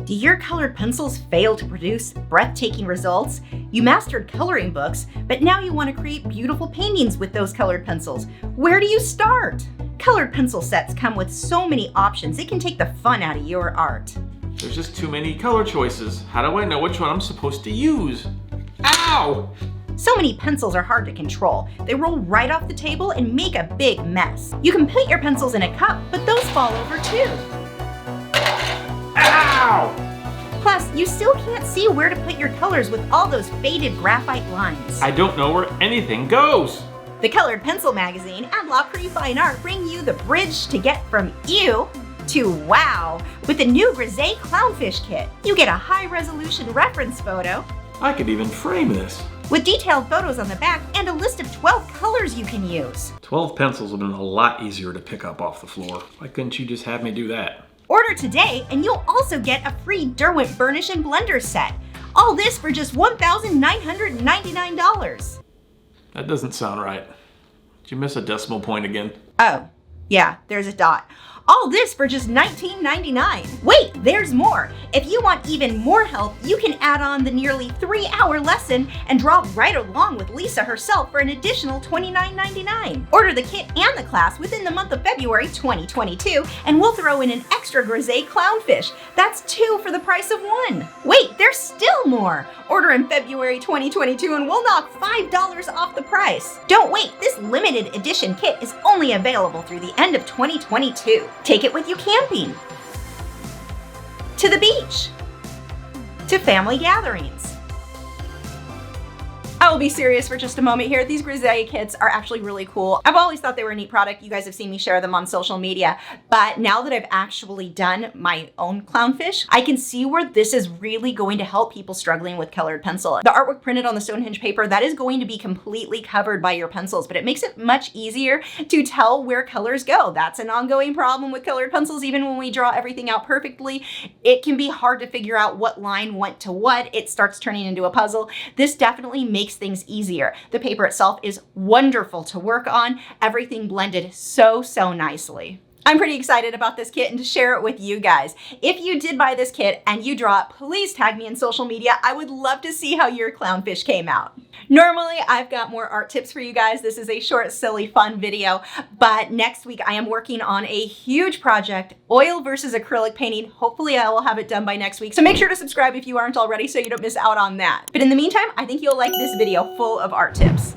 Do your colored pencils fail to produce breathtaking results? You mastered coloring books, but now you want to create beautiful paintings with those colored pencils. Where do you start? Colored pencil sets come with so many options, it can take the fun out of your art. There's just too many color choices. How do I know which one I'm supposed to use? Ow! So many pencils are hard to control. They roll right off the table and make a big mess. You can put your pencils in a cup, but those fall over too. Ow! Plus, you still can't see where to put your colors with all those faded graphite lines. I don't know where anything goes. The Colored Pencil Magazine and Lachri Fine Art bring you the bridge to get from ew to wow. With the new Grizaye Clownfish Kit, you get a high-resolution reference photo I could even frame this. with detailed photos on the back and a list of 12 colors you can use. 12 pencils would have been a lot easier to pick up off the floor. Why couldn't you just have me do that? Order today and you'll also get a free Derwent Burnish and Blender set. All this for just $1,999. That doesn't sound right. Did you miss a decimal point again? Oh, yeah, there's a dot. All this for just $19.99. Wait, there's more. If you want even more help, you can add on the nearly 3-hour lesson and draw right along with Lisa herself for an additional $29.99. Order the kit and the class within the month of February 2022, and we'll throw in an extra Grizaye clownfish. That's 2 for the price of 1. Wait, there's still more. Order in February 2022 and we'll knock $5 off the price. Don't wait, this limited edition kit is only available through the end of 2022. Take it with you camping, to the beach, to family gatherings. I will be serious for just a moment here. These Grizaye kits are actually really cool. I've always thought they were a neat product. You guys have seen me share them on social media, but now that I've actually done my own clownfish, I can see where this is really going to help people struggling with colored pencil. The artwork printed on the Stonehenge paper, that is going to be completely covered by your pencils, but it makes it much easier to tell where colors go. That's an ongoing problem with colored pencils. Even when we draw everything out perfectly, it can be hard to figure out what line went to what. It starts turning into a puzzle. This definitely makes things easier. The paper itself is wonderful to work on. Everything blended so nicely. I'm pretty excited about this kit and to share it with you guys. If you did buy this kit and you draw it, please tag me in social media. I would love to see how your clownfish came out. Normally, I've got more art tips for you guys. This is a short, silly, fun video, but next week I am working on a huge project, oil versus acrylic painting. Hopefully I will have it done by next week. So make sure to subscribe if you aren't already so you don't miss out on that. But in the meantime, I think you'll like this video full of art tips.